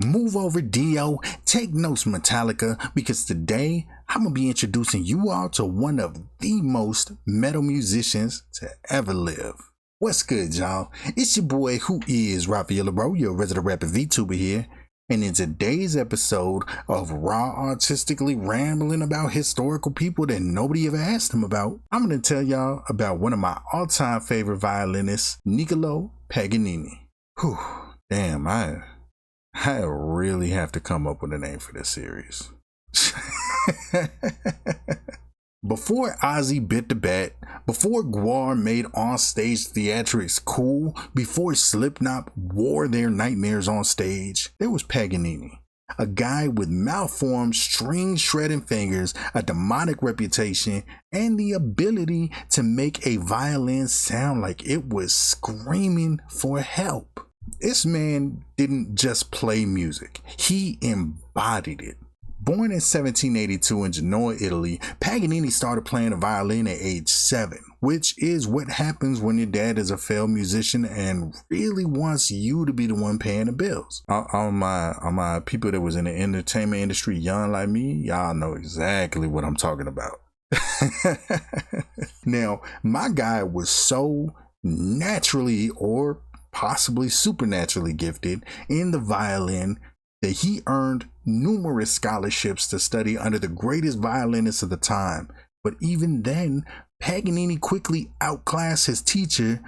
Move over, Dio. Take notes, Metallica, because today I'm going to be introducing you all to one of the most metal musicians to ever live. What's good, y'all? It's your boy, Who Is Raphael Leraux, your resident rapper VTuber here. And in today's episode of raw artistically rambling about historical people that nobody ever asked him about, I'm going to tell y'all about one of my all-time favorite violinists, Niccolò Paganini. Whew, damn, I really have to come up with a name for this series. Before Ozzy bit the bat, before Gwar made on-stage theatrics cool, before Slipknot wore their nightmares on stage, there was Paganini. A guy with malformed string-shredding fingers, a demonic reputation, and the ability to make a violin sound like it was screaming for help. This man didn't just play music, he embodied it. Born in 1782 in Genoa, Italy, Paganini started playing the violin at age 7, which is what happens when your dad is a failed musician and really wants you to be the one paying the bills. All my people that was in the entertainment industry young like me, y'all know exactly what I'm talking about. Now, my guy was so naturally or possibly supernaturally gifted in the violin that he earned numerous scholarships to study under the greatest violinists of the time. But even then, Paganini quickly outclassed his teacher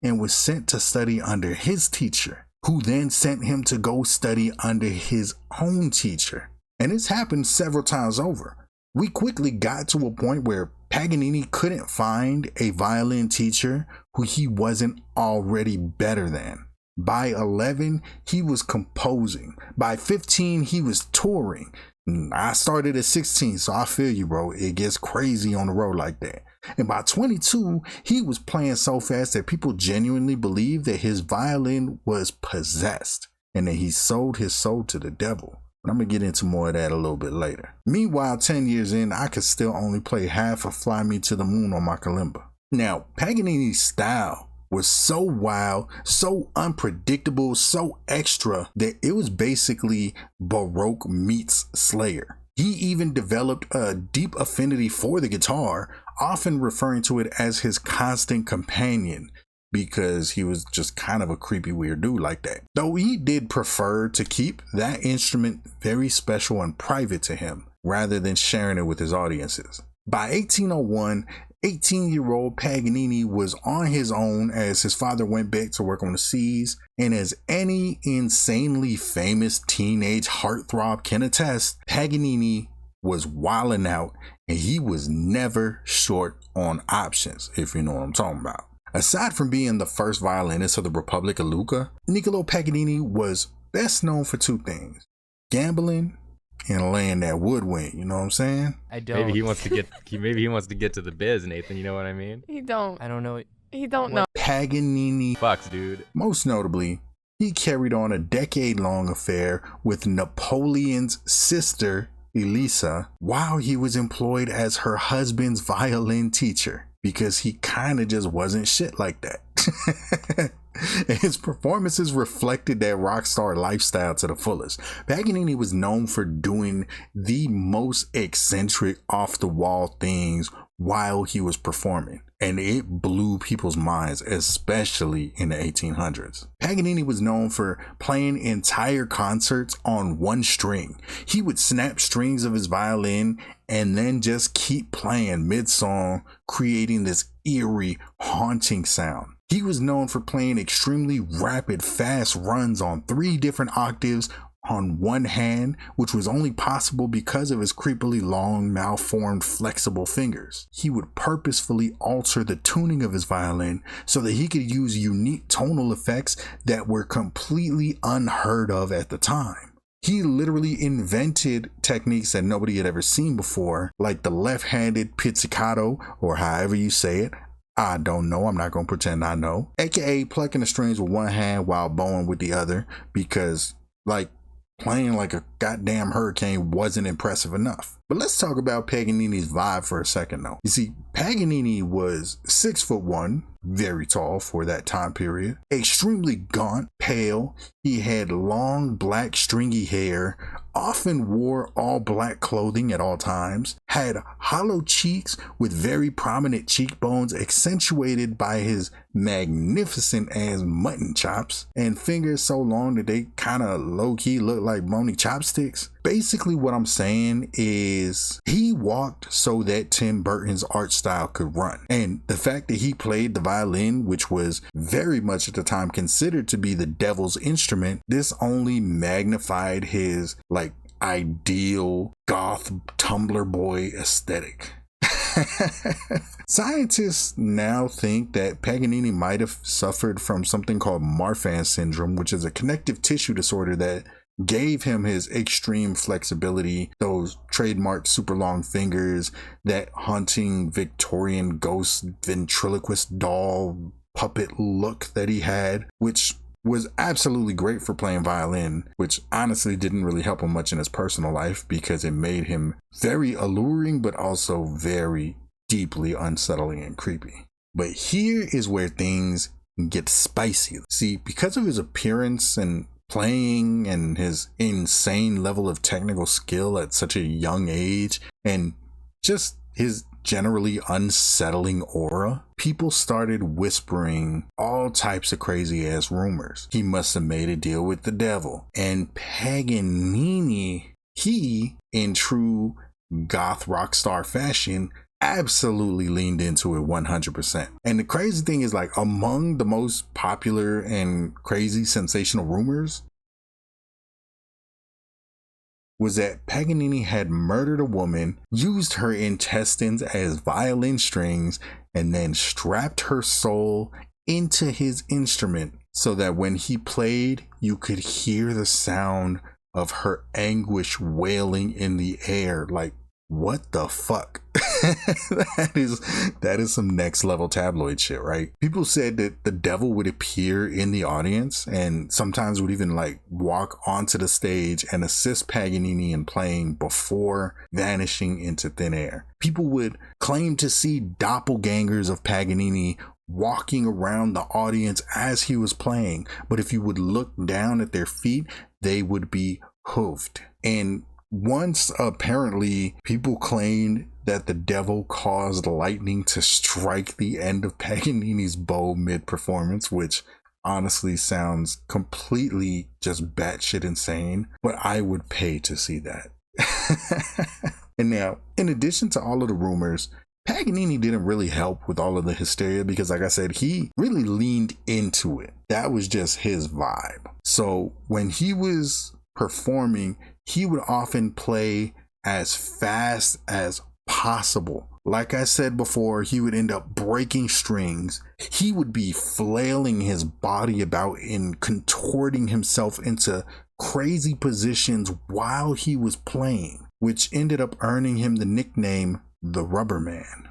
and was sent to study under his teacher, who then sent him to go study under his own teacher. And this happened several times over. We quickly got to a point where Paganini couldn't find a violin teacher who he wasn't already better than. By 11, he was composing. By 15, he was touring. I started at 16, so I feel you, bro. It gets crazy on the road like that. And by 22, he was playing so fast that people genuinely believed that his violin was possessed and that he sold his soul to the devil. But I'm going to get into more of that a little bit later. Meanwhile, 10 years in, I could still only play half of Fly Me to the Moon on my kalimba. Now, Paganini's style was so wild, so unpredictable, so extra that it was basically Baroque meets Slayer. He even developed a deep affinity for the guitar, often referring to it as his constant companion, because he was just kind of a creepy weird dude like that. Though he did prefer to keep that instrument very special and private to him, rather than sharing it with his audiences. By 1801, 18-year-old Paganini was on his own as his father went back to work on the seas, and as any insanely famous teenage heartthrob can attest, Paganini was wilding out and he was never short on options, if you know what I'm talking about. Aside from being the first violinist of the Republic of Lucca, Niccolò Paganini was best known for two things: gambling and laying that woodwind, you know what I'm saying? I don't. Maybe he wants to get to the biz, Nathan, you know what I mean? He don't. I don't know. He don't know. Paganini, Fucks, dude. most notably, he carried on a decade-long affair with Napoleon's sister, Elisa, while he was employed as her husband's violin teacher, because he kind of just wasn't shit like that. His performances reflected that rock star lifestyle to the fullest. Paganini was known for doing the most eccentric, off-the-wall things while he was performing, and it blew people's minds, especially in the 1800s. Paganini was known for playing entire concerts on one string. He would snap strings of his violin and then just keep playing mid-song, creating this eerie, haunting sound. He was known for playing extremely rapid, fast runs on 3 different octaves on one hand, which was only possible because of his creepily long, malformed, flexible fingers. He would purposefully alter the tuning of his violin so that he could use unique tonal effects that were completely unheard of at the time. He literally invented techniques that nobody had ever seen before, like the left-handed pizzicato, or however you say it. I don't know. I'm not going to pretend I know. AKA plucking the strings with one hand while bowing with the other, because, like, playing like a goddamn hurricane wasn't impressive enough. But let's talk about Paganini's vibe for a second though. You see, Paganini was 6'1", very tall for that time period, extremely gaunt, pale. He had long black stringy hair, often wore all black clothing at all times, had hollow cheeks with very prominent cheekbones accentuated by his magnificent ass mutton chops, and fingers so long that they kind of low-key look like bony chopsticks. Basically what I'm saying is he walked so that Tim Burton's art style could run. And the fact that he played the violin, which was very much at the time considered to be the devil's instrument, this only magnified his like ideal goth Tumblr boy aesthetic. Scientists now think that Paganini might have suffered from something called Marfan syndrome, which is a connective tissue disorder that gave him his extreme flexibility, those trademark super long fingers, that haunting Victorian ghost ventriloquist doll puppet look that he had, which was absolutely great for playing violin, which honestly didn't really help him much in his personal life because it made him very alluring but also very deeply unsettling and creepy. But here is where things get spicy. See, because of his appearance and playing and his insane level of technical skill at such a young age, and just his generally unsettling aura, people started whispering all types of crazy ass rumors. He must have made a deal with the devil. And Paganini, he, in true goth rock star fashion, absolutely leaned into it 100%. And the crazy thing is, like, among the most popular and crazy sensational rumors was that Paganini had murdered a woman, used her intestines as violin strings, and then strapped her soul into his instrument so that when he played, you could hear the sound of her anguish wailing in the air. Like, what the fuck? that is some next level tabloid shit, right? People said that the devil would appear in the audience and sometimes would even like walk onto the stage and assist Paganini in playing before vanishing into thin air. People would claim to see doppelgangers of Paganini walking around the audience as he was playing, but if you would look down at their feet, they would be hoofed. And once apparently people claimed that the devil caused lightning to strike the end of Paganini's bow mid-performance, which honestly sounds completely just batshit insane, but I would pay to see that. And now, in addition to all of the rumors, Paganini didn't really help with all of the hysteria because, like I said, he really leaned into it. That was just his vibe. So when he was performing, he would often play as fast as possible. Like I said before, he would end up breaking strings. He would be flailing his body about and contorting himself into crazy positions while he was playing, which ended up earning him the nickname the Rubber Man.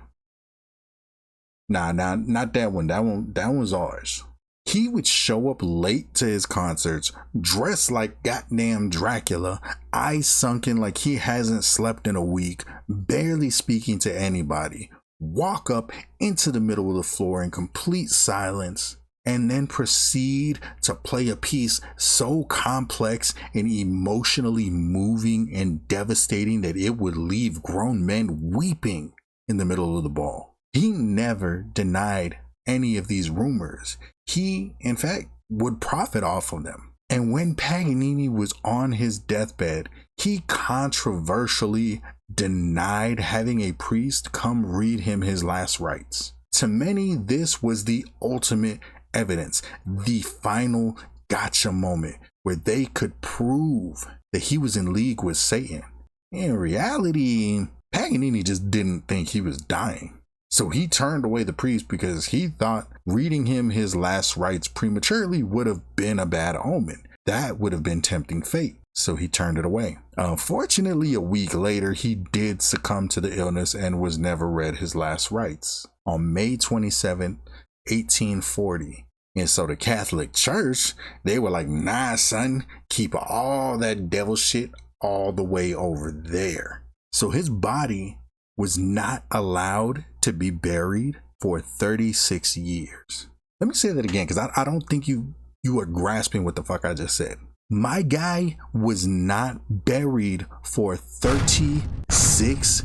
Nah, not that one. That one's ours. He would show up late to his concerts, dressed like goddamn Dracula, eyes sunken like he hasn't slept in a week, barely speaking to anybody, walk up into the middle of the floor in complete silence, and then proceed to play a piece so complex and emotionally moving and devastating that it would leave grown men weeping in the middle of the ball. He never denied any of these rumors. He, in fact, would profit off of them. And when Paganini was on his deathbed, he controversially denied having a priest come read him his last rites. To many, this was the ultimate evidence, the final gotcha moment where they could prove that he was in league with Satan. In reality, Paganini just didn't think he was dying. So he turned away the priest because he thought reading him his last rites prematurely would have been a bad omen. That would have been tempting fate. So he turned it away. Unfortunately, a week later, he did succumb to the illness and was never read his last rites. On May 27, 1840, And so the Catholic Church, they were like, nah, son, keep all that devil shit all the way over there. So his body was not allowed to be buried for 36 years. Let me say that again, because I don't think you are grasping what the fuck I just said. My guy was not buried for 36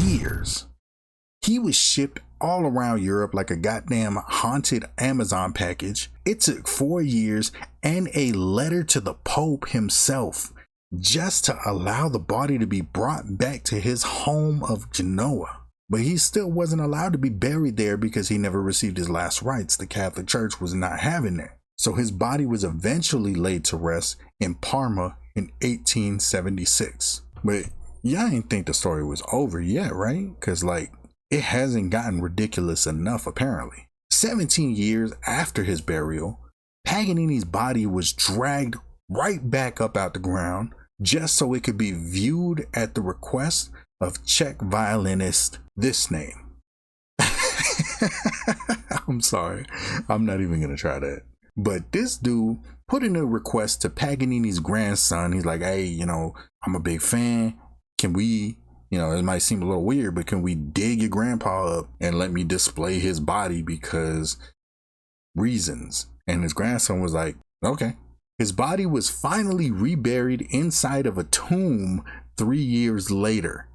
years. He was shipped all around Europe like a goddamn haunted Amazon package. It took 4 years and a letter to the Pope himself just to allow the body to be brought back to his home of Genoa. But he still wasn't allowed to be buried there because he never received his last rites. The Catholic Church was not having that. So his body was eventually laid to rest in Parma in 1876. But y'all ain't think the story was over yet, right? Because like, it hasn't gotten ridiculous enough apparently. 17 years after his burial, Paganini's body was dragged right back up out the ground just so it could be viewed at the request of Czech violinist this name. I'm sorry, I'm not even gonna try that. But this dude put in a request to Paganini's grandson. He's like, hey, you know, I'm a big fan. Can we, you know, it might seem a little weird, but can we dig your grandpa up and let me display his body because reasons? And his grandson was like, okay. His body was finally reburied inside of a tomb 3 years later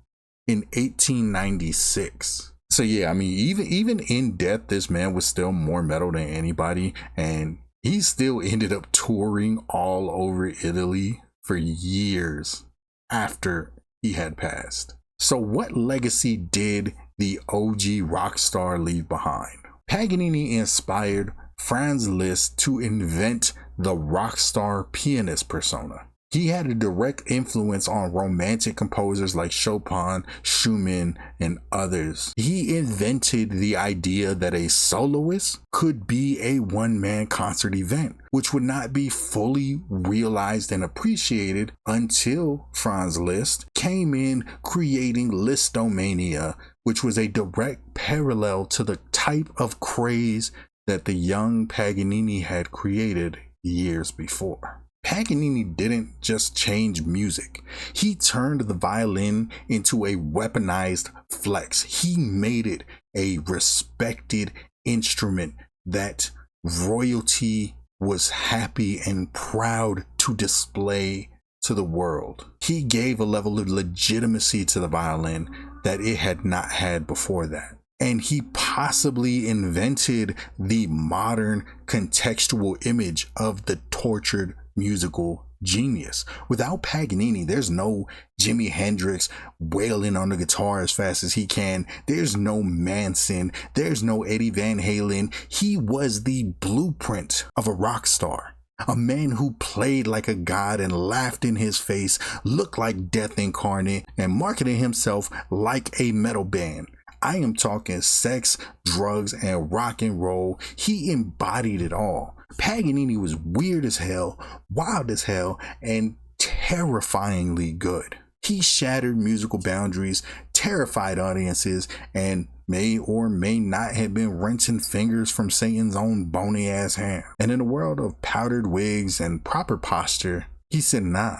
in 1896. So yeah, I mean, even in death, this man was still more metal than anybody, and he still ended up touring all over Italy for years after he had passed. So what legacy did the OG rock star leave behind? Paganini inspired Franz Liszt to invent the rock star pianist persona. He had a direct influence on romantic composers like Chopin, Schumann, and others. He invented the idea that a soloist could be a one-man concert event, which would not be fully realized and appreciated until Franz Liszt came in creating Listomania, which was a direct parallel to the type of craze that the young Paganini had created years before. Paganini didn't just change music. He turned the violin into a weaponized flex. He made it a respected instrument that royalty was happy and proud to display to the world. He gave a level of legitimacy to the violin that it had not had before that. And he possibly invented the modern contextual image of the tortured musical genius. Without Paganini, there's no Jimi Hendrix wailing on the guitar as fast as he can. There's no Manson. There's no Eddie Van Halen. He was the blueprint of a rock star. A man who played like a god and laughed in his face, looked like death incarnate, and marketed himself like a metal band. I am talking sex, drugs, and rock and roll. He embodied it all. Paganini was weird as hell, wild as hell, and terrifyingly good. He shattered musical boundaries, terrified audiences, and may or may not have been rinsing fingers from Satan's own bony ass hand. And in a world of powdered wigs and proper posture, he said, nah,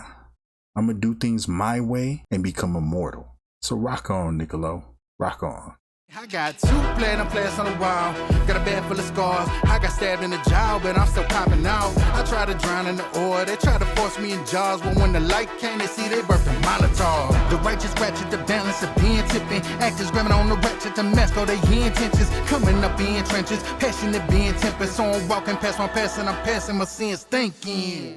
I'm gonna do things my way and become immortal. So rock on, Niccolo. Rock on. I got 2 platinum plaques on the wall, got a bag full of scars. I got stabbed in the jaw, but I'm still popping out. I tried to drown in the oil, they tried to force me in jars, but when the light came, they see they birthed a Molotov. The righteous ratchet, the balance of being tipping, actors grabbing on the ratchet to mess for their intentions, coming up in trenches, passionate being tempered, so I'm walking past my past and I'm passing my sins thinking.